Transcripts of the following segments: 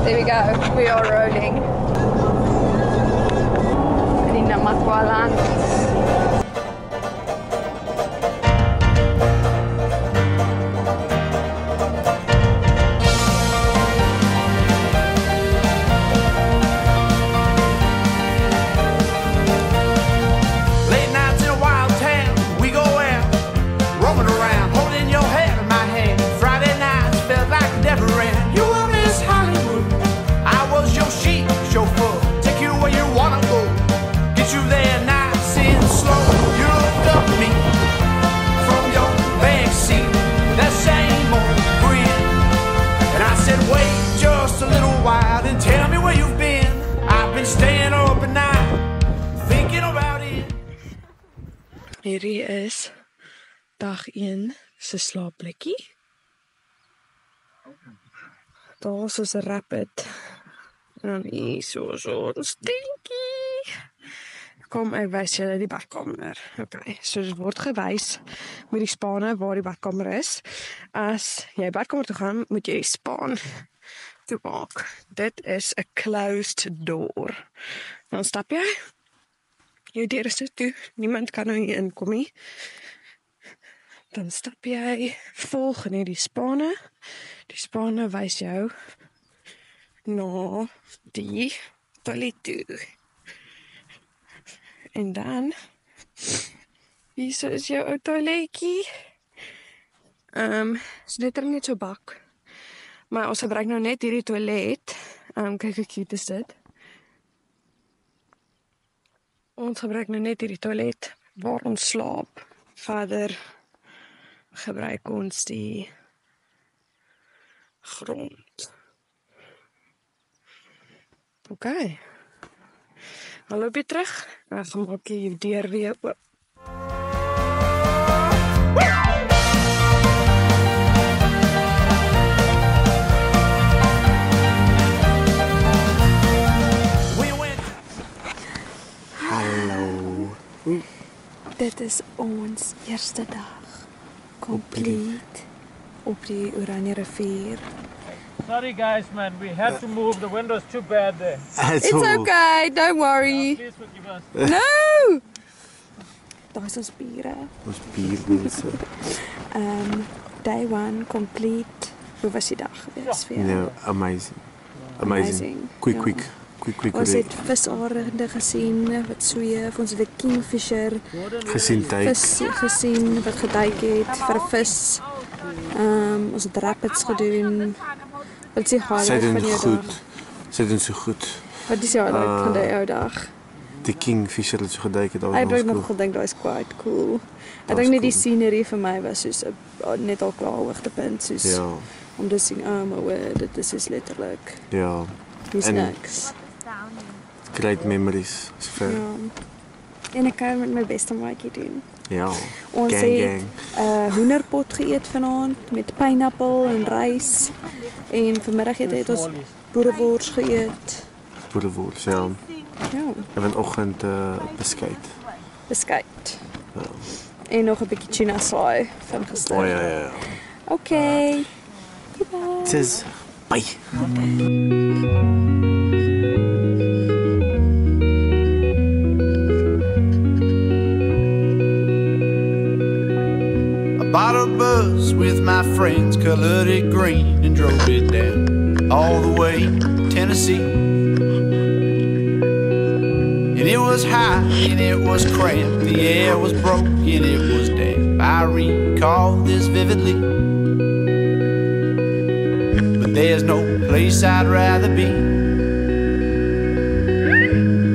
There we go. We are rolling. In Namakwaland. Hierdie is dag 1 se slaapplekkie. Daar is 'n rapid. En dan hier so 'n stinkie. Kom, ek wys julle die badkamer. Okay, so dit word gewys met die spane waar die badkamer is. As jy badkamer toe gaan, moet jy die spaan toemaak. Dit is 'n closed door. Dan stap jy. Jou deur is toe, niemand kan nou hier inkom nie. Dan stap jy, volg net die spane. Die spane wys jou na die toilet toe. En dan, hier is jou ou toiletjie. So dit is net so bak. Maar ons gebruik nou net hierdie toilet. Kyk hoe cute is dit. Ons gebruik nou net hierdie toilet waar ons slaap. Verder gebruik ons die grond. Okay. Hallo by terug. Ek gaan maak die deur weer oop. Dit is ons eerste dag. Compleet. Op die Oranje rivier. Sorry guys, man. We had to move. The window's too bad there. It's okay. Don't worry. Please forgive us. No! Daar is ons biere. Ons biermense. Day 1 complete. Hoe was die dag gewees vir jou? No, amazing. Quick. Ons het visarende gesien wat sweef. Ons het 'n kingfisher gesien gesien wat geduik het vir 'n vis. Ons het rapids gedoen. Wat is die highlight van jou dag? Sy doen so goed. Wat is die highlight van die ou dag? Die kingfisher het so geduik het. Ek het nog gedink dat is quite cool. Ek dink net die scenery vir my was soos net al klaar hoogtepunt soos ja. Om te sien, maar dit is soos letterlik. Ja. Dis niks. Great memories. Ja. En ek kan met my beste maatjie doen. Ja. Ons het hoenderpot geëet vanaand met pineappel en rys. En vanmiddag het ons boerewors geëet. Boerewors, ja. Ja. En vanoggend beskuit. Beskuit. Ja. En nog 'n bietjie tuna saai van gister. Oh ja. Okay. Tjus. Bye. Bought a bus with my friends, colored it green and drove it down all the way to Tennessee. And it was hot and it was cramped, the air was broken, it was damp. I recall this vividly, but there's no place I'd rather be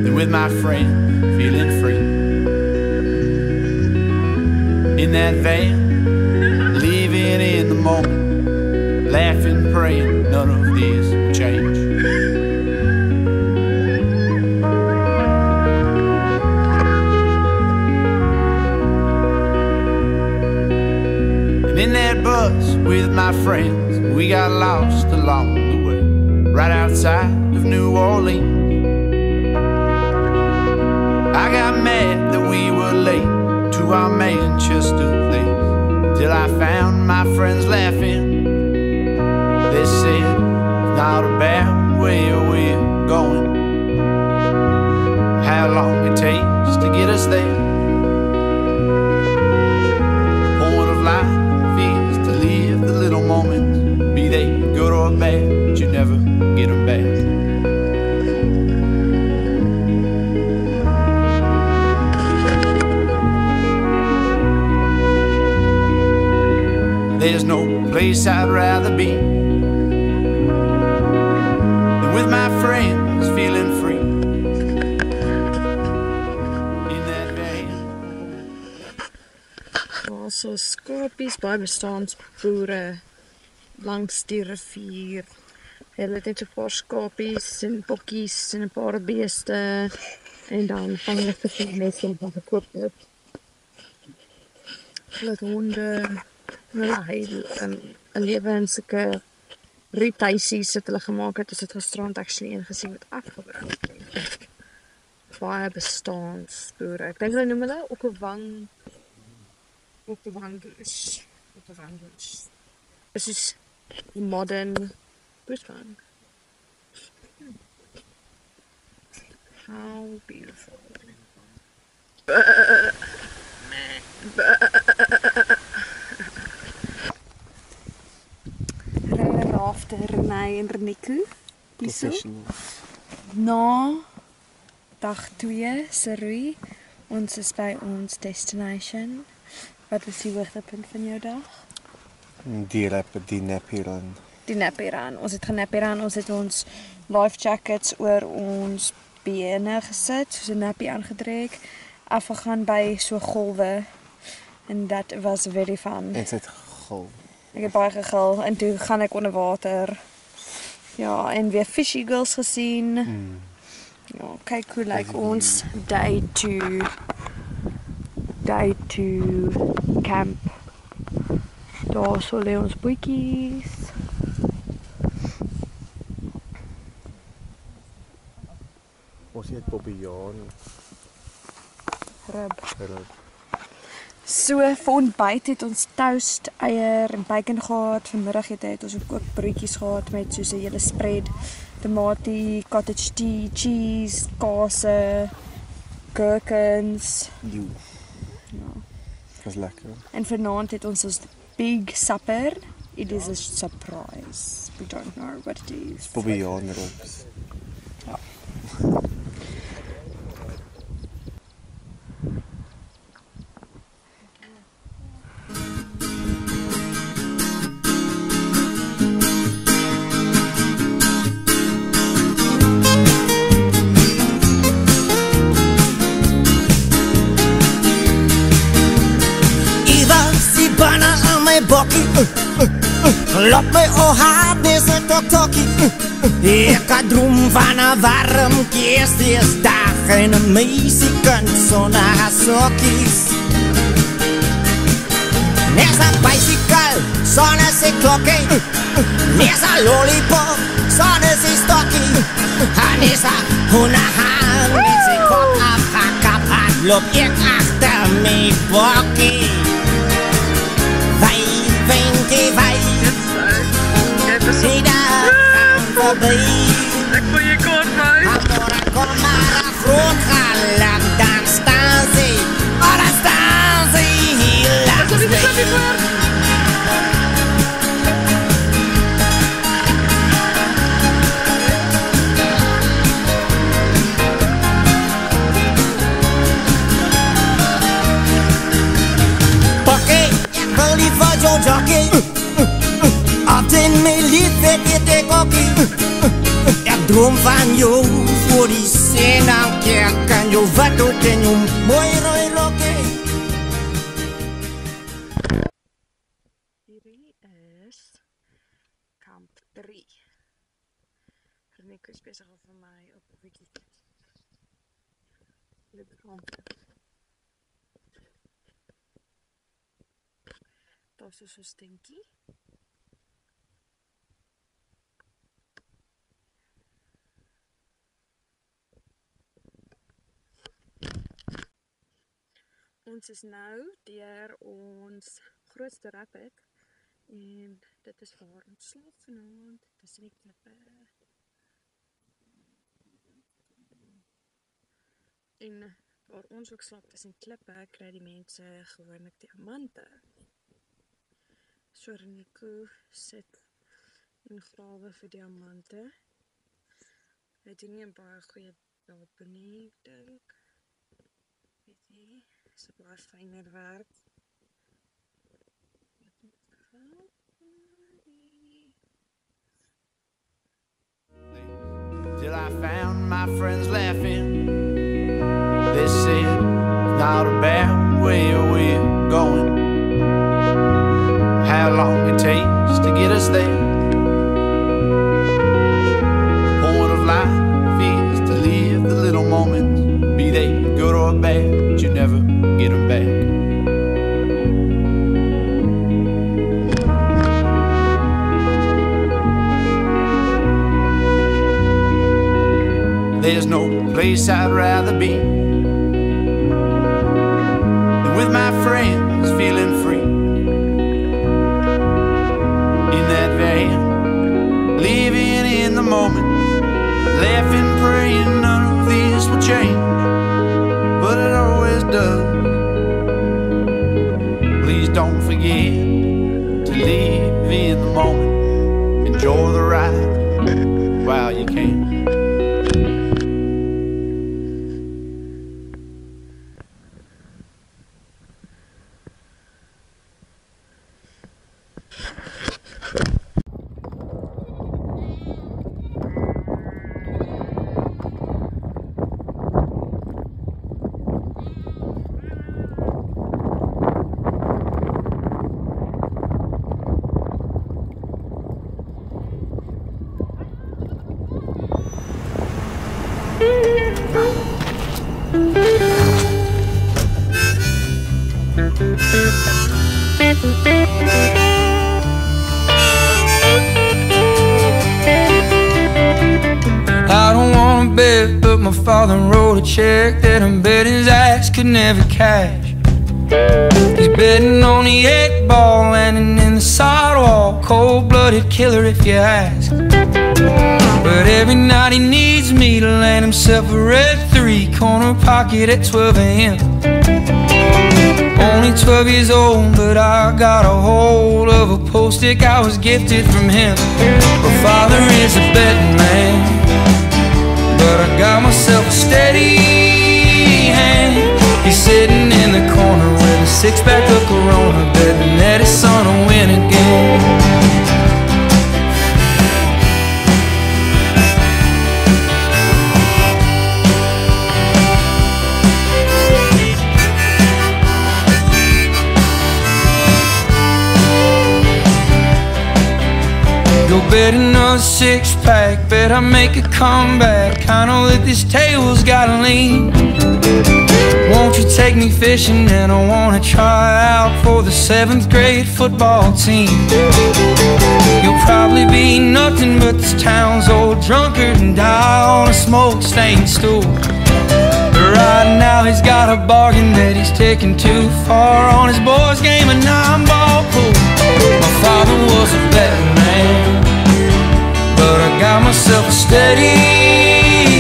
than with my friend, feeling free. In that van, living in the moment, laughing, praying, none of this will change. And in that bus with my friends, we got lost along the way, right outside of New Orleans. I got mad that we were late to our Manchester place, till I found my friends laughing. They said, it's not about where we're going, how long it takes to get us there. The point of life is to live the little moments, be they good or bad, but you never get them back. There's no place I'd rather be than with my friends, feeling free in that van. Daar's so skapies, baie bestaanboere langs die rivier. Hulle het net so 'n paar skapies en bokkies en 'n paar beeste en dan vang hulle vir mense om te koop. Hulle het honde. Hulle lewe in sulke riethuisies wat hulle gemaak het. Ons het gisterand actually een gesien met afgebreek. Baie bestaanboere. Ek dink hulle noem hulle Okavango's. Dit is die modern bushman. How beautiful. After Renay en Renico. Professionals. Na dag 2 se roei. Ons is by ons destination. Wat is die hoogtepunt van jou dag? Die Nappy Run. Die Nappy Run. Ons het genappy run. Ons het ons life jackets oor ons bene gesit, soos 'n nappy aangetrek, afgegaan by so golwe. En dat was very fun. En sy het gegil. Ek het baie gegil en toe gaan ek onder water. Ja, en weer fish eagles gesien. Ja, kyk hoe lyk ons day 2 camp. Daar so lê ons bootjies. Ons eet bobbejaan. Rib. Rib. So vir ontbyt het ons toast, eier en bacon gehad. Vanmiddag het ons ook broodjies gehad met soos 'n hele spread. Tomatie, cottage cheese, kaas, gherkins. Jo. Ja. Dat is lekker. En vanaand het ons big supper. It is a surprise. We don't know what it is. Bobbejaan ribs. Ja. Bokkie, laat my o hart dis ek tokkie. Ek het droom van 'n warm Kersdag en 'n meisie kan sonder haar sokkies. Ne's 'n bicycle, sonder sy klokkie. Ne's 'n lollipop, sonder sy stokkie. En ne's 'n hondenhaan met sy kop afgekapt. Loop ek agter my bokkie. Sien daar voorbij. Ek voel je kort, man. Kom maar een groot galak, dan staan ze. Oh, dan staan ze heel langs mij. Oké, ik wil liever Joe Jockey. Altijd mijn lief, weet ik ook niet. Ik droom van jou voor die zin aan kerk. En jou wat ook in jou mooi rooi rokkie. Hierdie is kamp 3. Renico is besig om vir my op 'n bietjie Daar's so 'n stinkie. Ons is nou deur ons grootste rapid en dit is waar ons slaap vanaand tussen die klippe. En waar ons ook slaap tussen klippe, kry die mense gewoonlik diamante. So Nico sit en grawe vir diamante. Hy doen nie 'n baie goeie job nie, dink. Weet jy, is 'n baie fyner werk. Till I found my friends laughing. They said, not a bad way we're going. How long it takes to get us there. The point of life is to live the little moments, be they good or bad, but you never get them back. There's no place I'd rather be than with my friends, feeling free in that van, living in the moment, laughing, praying none of this will change, but it always does. Please don't forget to live in the moment, enjoy the ride while you can. I don't wanna bet, but my father wrote a check that I'm betting his ass could never cash. He's betting on the 8-ball landing in the sidewalk, cold-blooded killer if you ask. But every night he needs me to land himself a red 3-corner pocket at 12 a.m. Only 12 years old, but I got a hold of a post-it I was gifted from him. My father is a betting man, but I got myself a steady hand. He's sitting in the corner with a 6-pack of Corona, betting that his son will win again. Go bet another 6-pack, bet I make a comeback. I know that this table's gotta lean. Won't you take me fishing, and I wanna try out for the 7th grade football team. You'll probably be nothing but this town's old drunkard and die on a smoke-stained stool. But right now he's got a bargain that he's taking too far on his boys' game of 9-ball pool. My father was a betting man, but I got myself a steady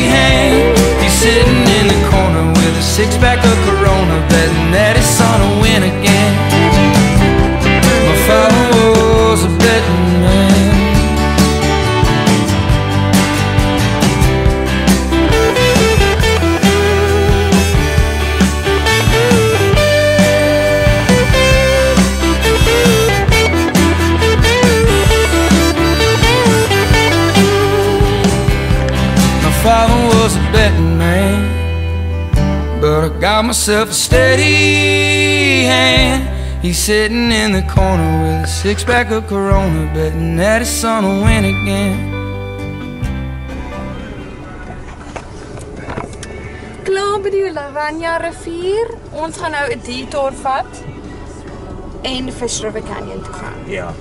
hand. He's sitting in the corner with a 6-pack of Corona, betting that his son will win again. My father was a betting man. Father was a betting man, but I got myself a steady hand. He's sitting in the corner with a 6-pack of Corona, betting that his son will win again. Klaar by die Lavanya rivier. Ons gaan nou 'n detour vat en Fish River Canyon toe gaan. Ja,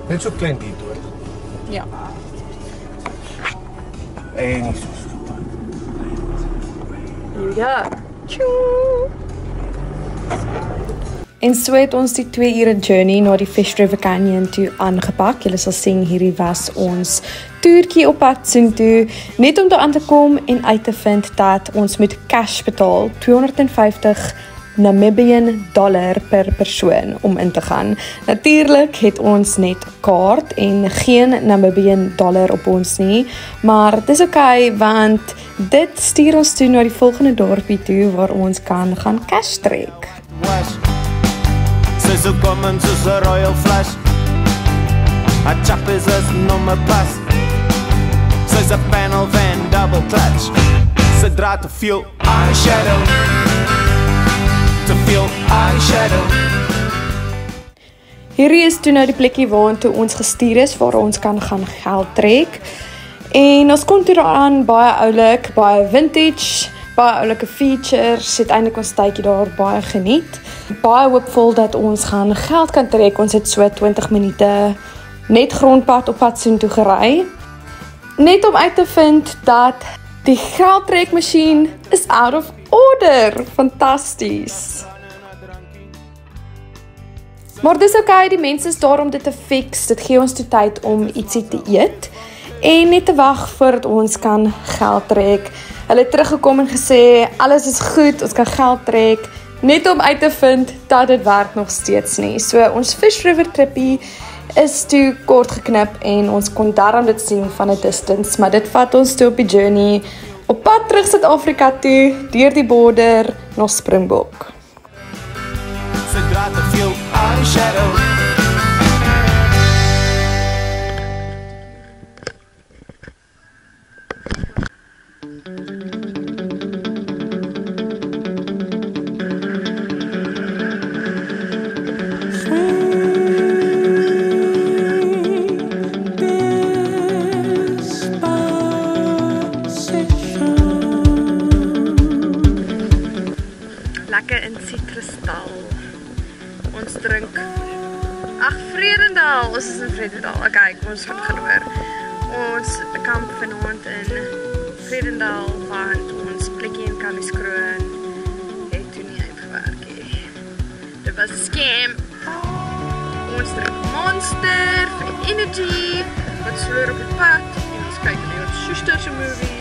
net so klein detour. Ja. En Ja. Tjoe. En so het ons die 2 ure journey na die Fish River Canyon toe aangepak. Julle sal sien, hierdie was ons toertjie op pad soontoe, net om daar aan te kom en uit te vind dat ons moet cash betaal, $250 Namibian dollar per persoon om in te gaan. Natuurlik het ons net kaart en geen Namibian dollar op ons nie, maar dis okay, want dit stuur ons toe na die volgende dorpie toe waar ons kan gaan cash trek. Sy so kom en soos 'n royal flush. Haar chap is as nummer pas. Sy's 'n panel van double clutch. Sy dra te veel eyeshadow. Te veel eyeshadow. Hierdie is toe nou die plekkie waartoe ons gestuur is, waar ons kan gaan geld trek. En ons kom toe daaraan, baie oulik, baie vintage, baie oulike features, het eintlik ons tydjie daar baie geniet. Baie hoopvol dat ons gaan geld kan trek. Ons het so 20 minute net grondpad op pad soontoe gery. Net om uit te vind dat die geldtrekmasjien is out of order. Fantasties. Maar dis okay, die mense is daar om dit te fix. Dit gee ons toe tyd om ietsie te eet en net te wag voordat ons kan geld trek. Hulle het teruggekom en gesê, alles is goed, ons kan geld trek, net om uit te vind dat dit werk nog steeds nie. So ons Fish River trippie is toe kort geknip en ons kon daarom dit sien van 'n distance, maar dit vat ons toe op die journey op pad terug Suid-Afrika toe, deur die border na Springbok. Sy dra te veel eyeshadow. Lekker in Citrusdal. Ons drink Vredendal. Ons is in Vredendal. Okay, kom ons gaan oor. Ons kamp vanaand in Vredendal, want ons plekkie in Kamiskroon het toe nie uitgewerk nie. Dit was 'n scam. Ons drink Monster vir energy, wat sloer op die pad en ons kyk na ons suster se movie.